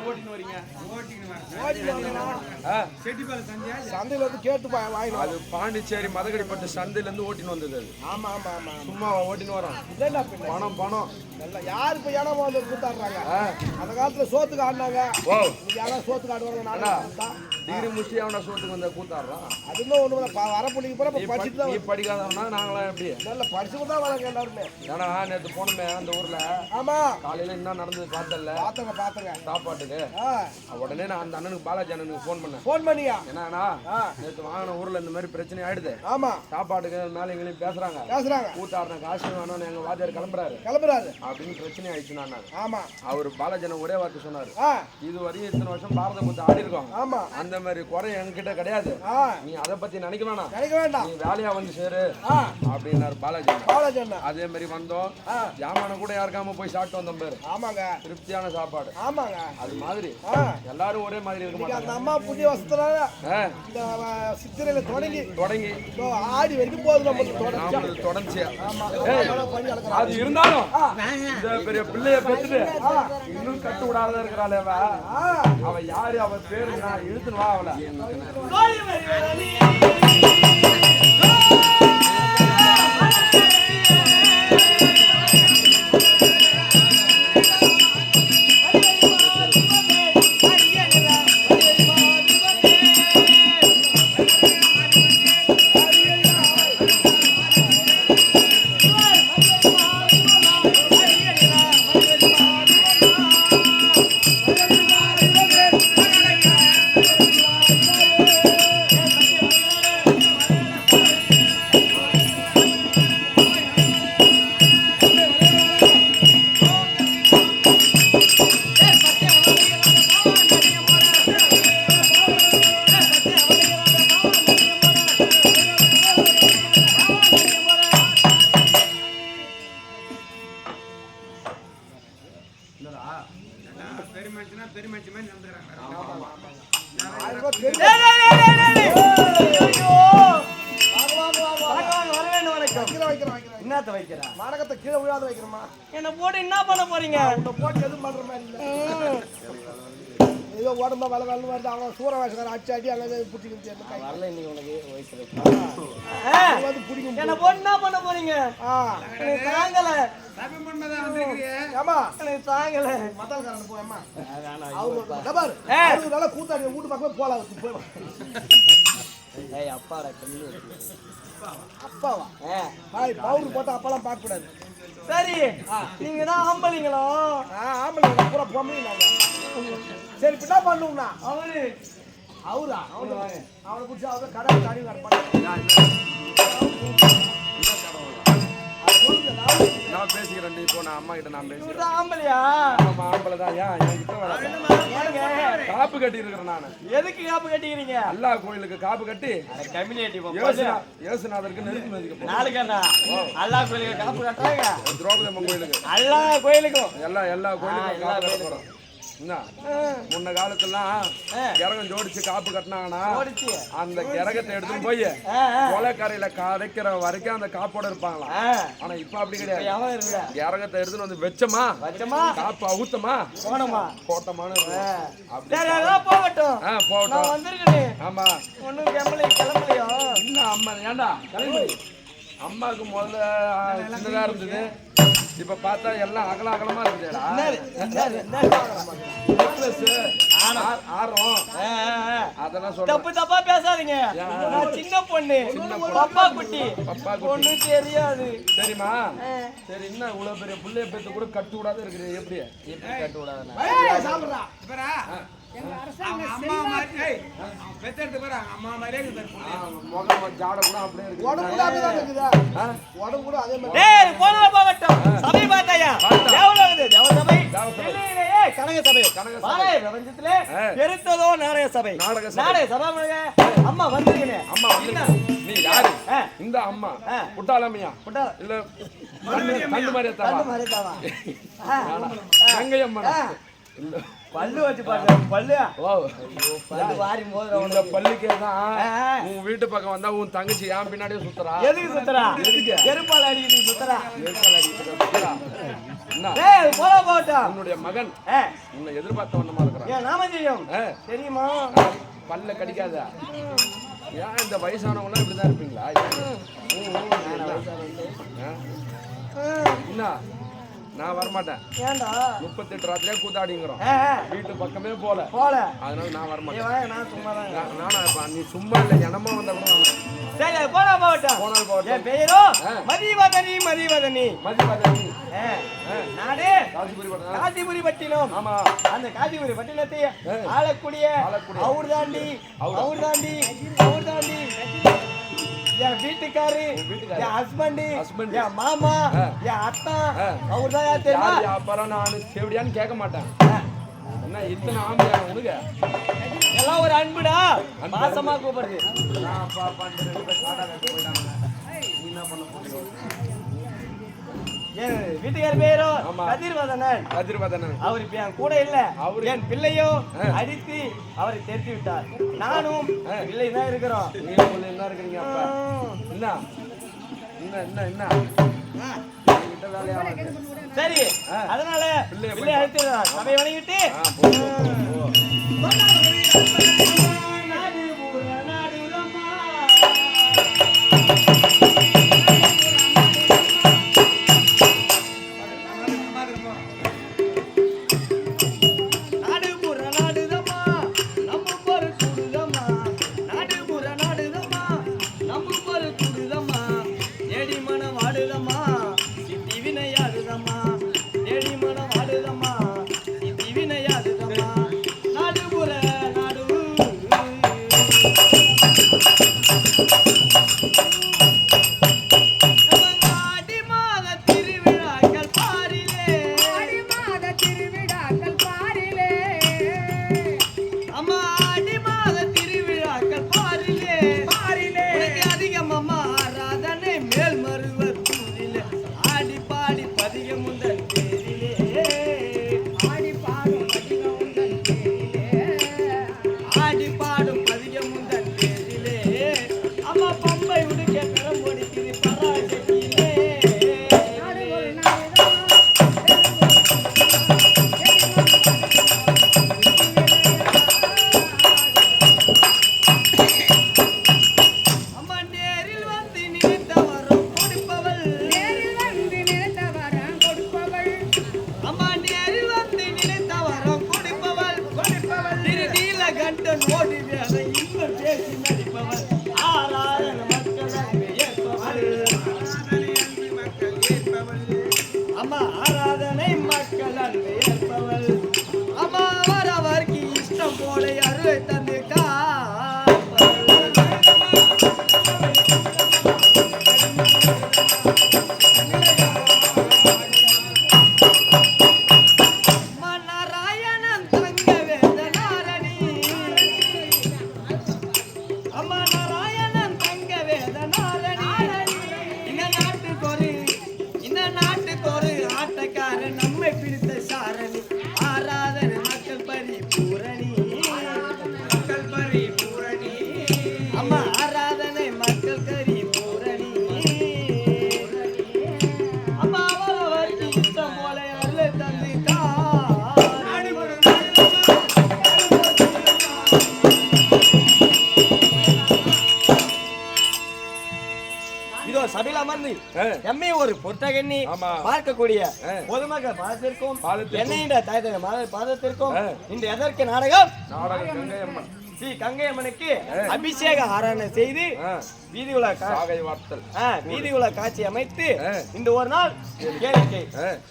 ஓட்டின்னு வரீங்க? சந்தையில வந்து கேட்டு வாங்கி. அது பாண்டிச்சேரி மதகடிப்பட்டு சந்தையில இருந்து ஓட்டின்னு வந்தது. ஆமா ஆமா ஆமா. சும்மா ஓட்டின்னு வரோம். பணம் பணம் யாரு இப்ப இடம் வந்து கூத்தாடுறாங்க. அந்த காலத்துல சோத்துக்கு ஆடினாங்க. யாரும் சோத்துக்கு ஆடுவாங்க. டிகிரி முடிச்சு அவனா சோத்துக்கு வந்த கூத்தாடுறான். அதுவும் ஒண்ணு வரப்புள்ளிக்கு போற படிச்சுட்டு தான். நீ படிக்காதவனா நாங்களாம் எப்படி நல்ல படிச்சுட்டு தான் வராங்க எல்லாருமே. ஏன்னா நேற்று போனமே அந்த ஊர்ல. ஆமா காலையில என்ன நடந்தது பார்த்தல. பாத்துங்க சாப்பாட்டுக்கு உடனே நான் அந்த அண்ணனுக்கு பாலாஜி அண்ணனுக்கு ஃபோன் பண்ணியா என்னன்னா நேற்று வாங்கின ஊர்ல இந்த மாதிரி பிரச்சனை ஆயிடுது. ஆமா சாப்பாட்டுக்கு மேல எங்களையும் பேசுறாங்க கூத்தாடுற காசு வேணும்னு எங்க வாத்தியார் கிளம்புறாரு அப்படின்னு பிரச்சனை ஆயிடுச்சு. நான் ஆமா அவர் பாலாஜி அண்ணன் ஒரே வார்த்தை சொன்னாரு, இது வரையும் இத்தனை வருஷம் பாரத முத்து ஆடி இருக்கோம். ஆமா அந்த மாதிரி குறை என்கிட்ட கிடையாது. நீ அதை பத்தி நினைக்க வேண்டாம், நீ வேலையா வந்து சேரு அப்படின்னாரு பாலாஜி. அதே மாதிரி வந்தோம், ஜாமான கூட யாருக்காம போய் சாப்பிட்டு வந்தோம் பேரு. ஆமாங்க திருப்தியான சாப்பாடு. ஆமாங்க அது மாதிரி எல்லாரும் ஒரே மாதிரி இருக்க மாட்டாங்க. அம்மா புதிய வசதினால இந்த சித்திரையில தொடங்கி ஆடி வரைக்கும் போகுது நம்ம தொடர்ச்சியா. அது இருந்தாலும் இந்த பெரிய பிள்ளைய பெற்றுட்டு இன்னும் கட்டு விடாத இருக்கிறாள் அவ யாரு, அவ பேரு நான் இழுத்துன்னு வா அவளை. மரகத்தை கீழே விழாத வைக்கிறோமா? என்ன போட்டு என்ன பண்ண போறீங்க? போட்டு எதுவும் பண்ற மாதிரி இல்ல. ஏதோ உடம்பா வேலை வேலை வருது. அவன் சூற வயசுக்காரன் அடி அங்கே பிடிச்சிக்கிட்டு வரல. இன்னைக்கு உனக்கு வயசுல வந்து பிடிக்கும். என்ன போட்டு என்ன பண்ண போறீங்க? தாங்கல தாங்கல மத்தால்காரன் போயம்மா அவரு நல்லா கூத்தாடி வீட்டு பக்கமே போலாம். அப்பாடா அப்பாவா பவுடர் போட்டா அப்பெல்லாம் பார்க்க கூடாது. சரி நீங்க தான் ஆம்பளைங்களோ? ஆம்பளைங்க பூரா பொம்பளைங்க. சரி என்ன பண்ணுவோம்னா அவரா அவனை பிடிச்சி அவரை கடை தாடி நான் பேசிக்கிறேன். இப்போ நான் அம்மா கிட்ட நான் பேசுறேன். ஆம்பளையா? ஆமா ஆம்பளை தான். ஏன் என்கிட்ட காப்பு கட்டி இருக்கிறேன். நான் எதுக்கு காப்பு கட்டிக்கிறீங்க? எல்லா கோயிலுக்கு காப்பு கட்டி யோசனாதருக்கு நெருக்கி மதிக்க நாளைக்கு எல்லா கோயிலுக்கு காப்பு கட்டுறாங்க. திரௌபதி அம்மன் கோயிலுக்கு எல்லா கோயிலுக்கும் எல்லா கோயிலுக்கும் காப்பு கட்ட போறோம். முன்ன காலத்துலாம் கிரகம் ஜோடிச்சு காப்பு கட்டினாங்கன்னா அந்த கிரகத்தை எடுத்துட்டு போய் கொலைக்கரையில கரைக்கிற வரைக்கும் அந்த காப்போட இருப்பாங்களா. ஆனா இப்ப அப்படி கிடையாது. கிரகத்தை எடுத்துட்டு வந்து வச்சமா காப்பு அவுத்தமா போட்டமான்னு போகட்டும். ஆமா ஒண்ணும் கிளம்பலையோ இல்ல அம்மா ஏண்டா கிளம்பி. அம்மாவுக்கு முதல்ல சின்னதா இருந்தது, இப்ப பார்த்தா எல்லாம் அகலமா இருக்குதுடா. அதெல்லாம் தப்பா பேசாதீங்க. சின்ன பொண்ணு பப்பா குட்டி பொண்ணு தெரியாது சரிமா? சரி என்ன இவ்வளவு பெரிய பிள்ளைய பெற்று கூட கட்டு விடாத இருக்குது. எப்படி கட்டு விடாத பெருத்ததோ நாடக சபை. அம்மா வந்துருக்கீங்க. அம்மா நீ யாரு? இந்த அம்மா புட்டாளம்மையா இல்ல கண்டு மாதிரியா? கங்கையம்மன் பல்லு வச்சு பாரு. பல்லு வாரி இந்த பல்லுக்கேதான் உன் வீட்டு பக்கம் வந்தா உன் தங்கச்சி ஏன் பின்னாடியே சுத்துறா. எதுக்கு சுத்துறா? செருப்பால் அடிக்குது சுத்துறா. செருப்பால் அடிக்குது. உன்னுடைய மகன் உன்னை எதிர்பார்த்த வண்ணமா இருக்கிறான். சொல்றேன். ஏன் நாமம் தெரியும் தெரியுமா? பல்ல கடிக்காத. ஏன் இந்த வயசானவங்க இப்படிதான் இருப்பீங்களா? என்ன நான் வரமாட்டேன். ஏண்டா 38 ராத்திரியா கூத்தாடிங்கிறோம். வீட்டு பக்கமே போல அதனால நான் வரமாட்டேன். நான் சும்மா தான். நானா நீ சும்மா இல்ல எனமா வந்தா கூட சரி போனா போகட்டும். போனால் போகட்டும். என் பெயரோ மதிவதனி. மதிவதனி நாடு காஞ்சிபுரி பட்டினம். ஆமா அந்த காஞ்சிபுரி பட்டினத்தை ஆளக்கூடிய அவர் தாண்டி என் வீட்டுக்காரு, என் ஹஸ்பண்ட், என் மாமா, என் அத்தா அவர் தான் தெரியுமா? அப்புறம் நான் எப்படியான்னு கேட்க மாட்டேன். என்ன இத்தனை ஆம்பியா உனக்கு எல்லாம் ஒரு அன்புடா. மாசமா கூப்பிடுறது. என் வீட்டுக்கார பேரோ கதிர்வதனன். அவர் இப்ப என் கூட இல்ல. என் பிள்ளையோ அடித்து அவரை தெரித்து விட்டார். நானும் பிள்ளை தான் இருக்கிறோம். என்ன இருக்கிறீங்க? அப்ப என்ன என்ன என்ன சரி அதனால பிள்ளை அழைத்து சபை வணங்கிட்டு சபையில் அமர்ந்து எம்மை ஒரு பொருத்தகண்ணி பார்க்கக்கூடிய பொதுமக்கள் பாதத்திற்கும் என்னைய பாதத்திற்கும் இந்த எதற்கு நாடகம் ஸ்ரீ கங்கை அம்மனுக்கு அபிஷேக ஆராதனை செய்து வீதி உலா காட்சி அமைத்து இந்த ஒரு நாள் கேளிக்கை.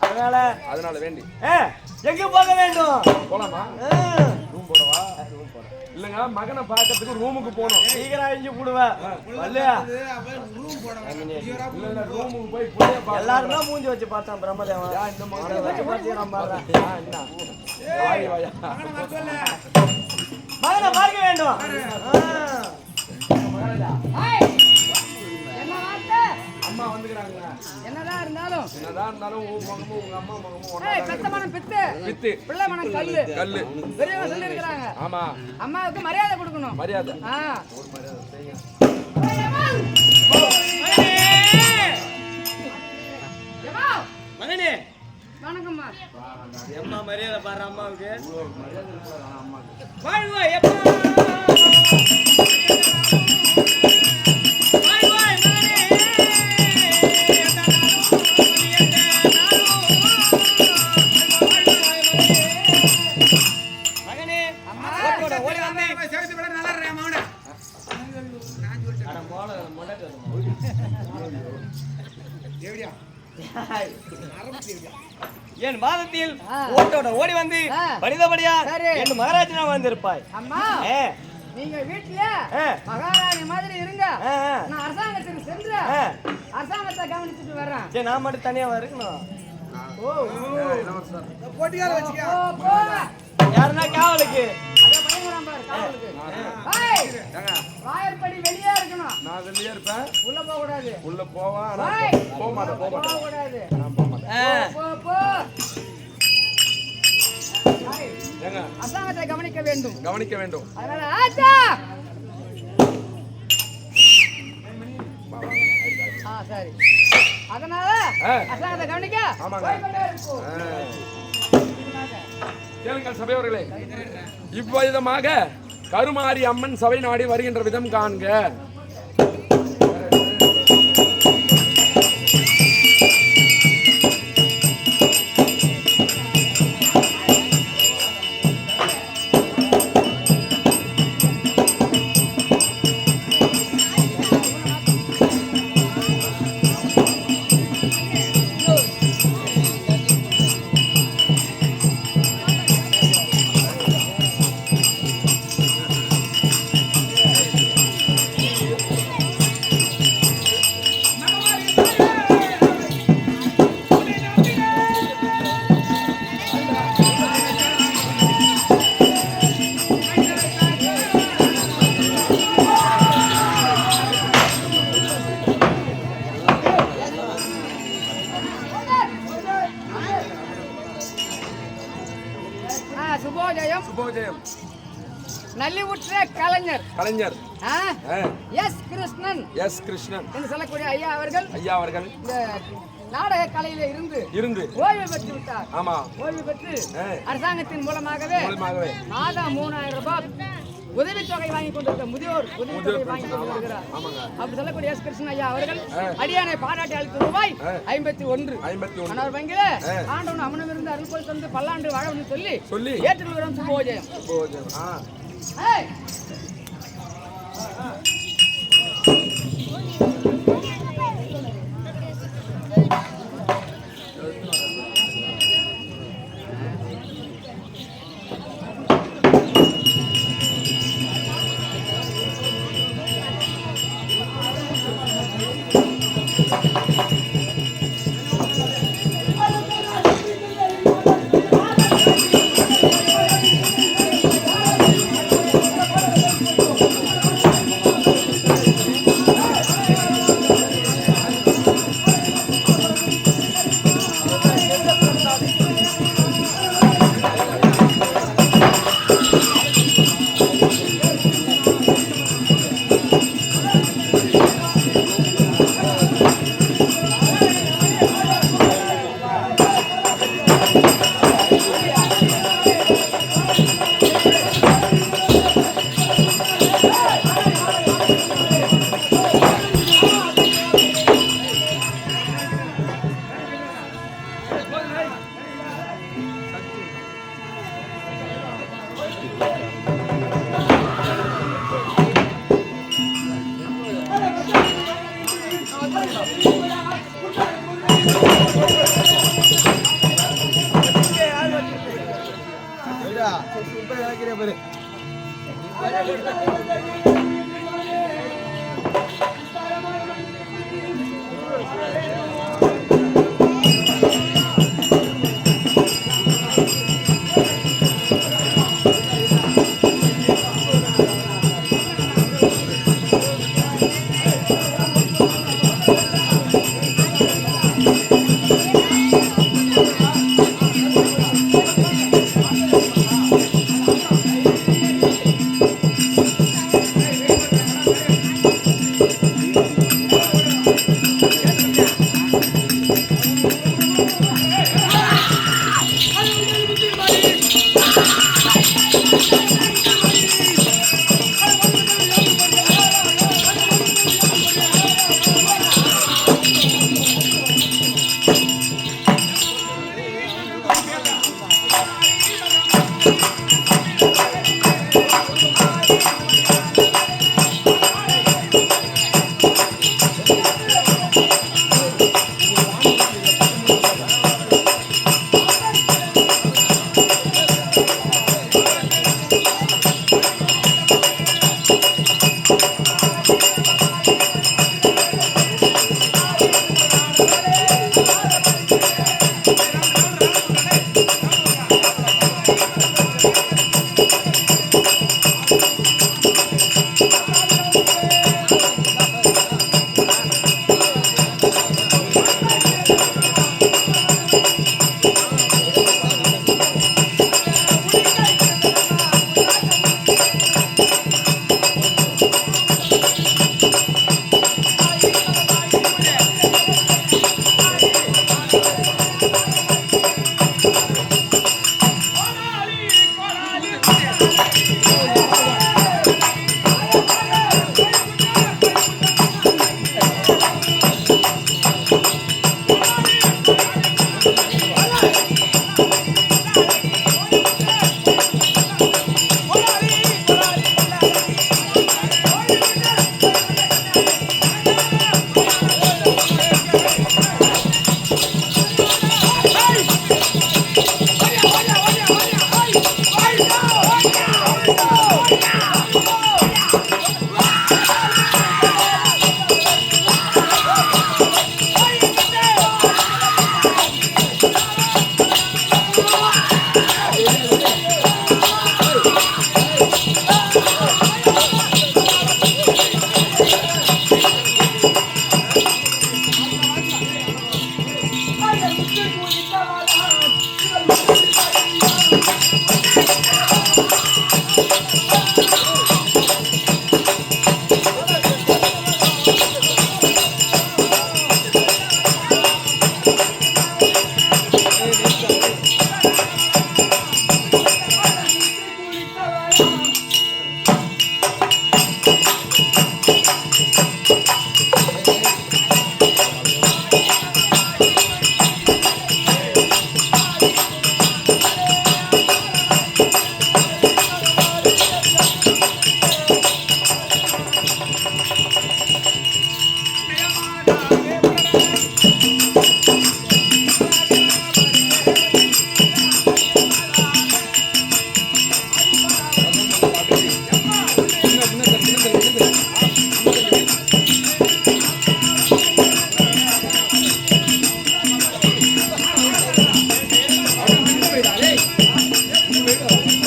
அதனால வேண்டி எங்க போக வேண்டும்? போலாமா? ரூம் போடவா? இல்லங்க மகனை பார்க்கறதுக்கு ரூமுக்கு போனோம். சீக்கிரம் அழிஞ்சு போடுவேன். ரூமுக்கு போய் புள்ளைய பாக்க எல்லாரும் தான் மூஞ்சி வச்சு பார்த்தான் பிரம்மதேவன். இந்த மகனை வச்சு பார்த்து நான் பாடுறேன். மகனை பார்க்க வேண்டும். அம்மா வந்துக்கிறாங்க. என்னதான் இருந்தாலும் உன் மகமும் உங்க அம்மா மகமும் பெத்த மனம் பித்து பிள்ளை மனம் கல்லு பெரியவங்க சொல்லி இருக்கிறாங்க. ஆமா அம்மாவுக்கு மரியாதை கொடுக்கணும். மரியாதை ஒரு மரியாதை செய்யுங்க. மகனே வணக்கம்மா. எம்மா மரியாதை பாரு அம்மாவுக்கு. வாழ்வாய் அப்பா. வாழ்வாய் மகனே. மகனே அம்மா. ஓடி வந்து சேர்த்து விட நல்லா இருக்கேன் மகனே. அட மோள முடக்கு. எப்படியா என் மாதத்தில் ஓட்டோட ஓடி வந்து பணிதபடியா என் மகாராஜனா வந்திருப்பாய். அம்மா நீங்க வீட்டுல மகாராணி மாதிரி இருங்க. நான் அரசாங்கத்துக்கு சென்று அரசாங்கத்தை கவனிச்சுட்டு வர்றேன். சரி நான் மட்டும் தனியா இருக்கணும். போட்டிக்கார வச்சுக்க. போ. யாருன்னா காவலுக்கு அத பயங்கரம் பாரு காவலுக்கு. வாயற்படி வெளியே இருக்கணும். நான் வெளியே இருப்பேன். உள்ள போக கூடாது. உள்ள போவா போக மாட்டேன் போக கூடாது. நான் போக மாட்டேன். போ. ஏங்க அரசாங்கத்தை கவனிக்க வேண்டும். கவனிக்க வேண்டும். அதனால ஆச்சா. சரி. அதனால அரசாங்கத்தை கவனிக்க. ஆமாங்க. கேளுங்கள் சபையோர்களே, இவ்விதமாக கருமாரி அம்மன் சபை நாடி வருகின்ற விதம் காண்க. சுபோஜயம். சுபோஜயம். நல்லிவுற்ற கலைஞர் கலைஞர் எஸ் கிருஷ்ணன். எஸ் கிருஷ்ணன் என்று சொல்லக்கூடிய ஐயா அவர்கள் இந்த நாடக கலையில இருந்து ஓய்வு பெற்று விட்டார். ஆமா, ஓய்வு பெற்று அரசாங்கத்தின் மூலமாகவே மாதம் 3000 ரூபாய் உதவித்தொகை வாங்கி கொண்டிருக்க முதியோர் உதவித்தொகை வாங்கி கொண்டு வருகிறார். அப்படி சொல்லக்கூடிய எஸ் கிருஷ்ணன் ஐயா அவர்கள் அடியானை பாராட்டி அளித்த ரூபாய் 51. மன்னர் வங்கியில ஆண்டவன் அவனும் இருந்து அருள்போல் தந்து பல்லாண்டு வாழணும்னு சொல்லி ஏற்றுக்கொள்கிறோம். சுபோஜயம்.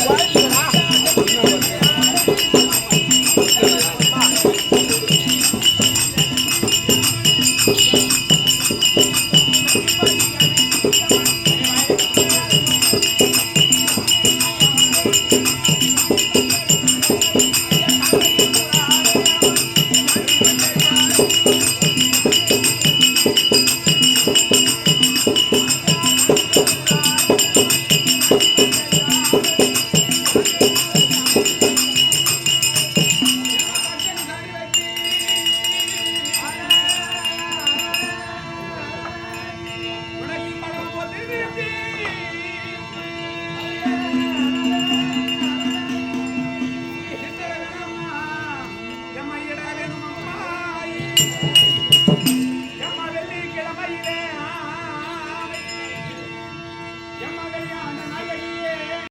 Why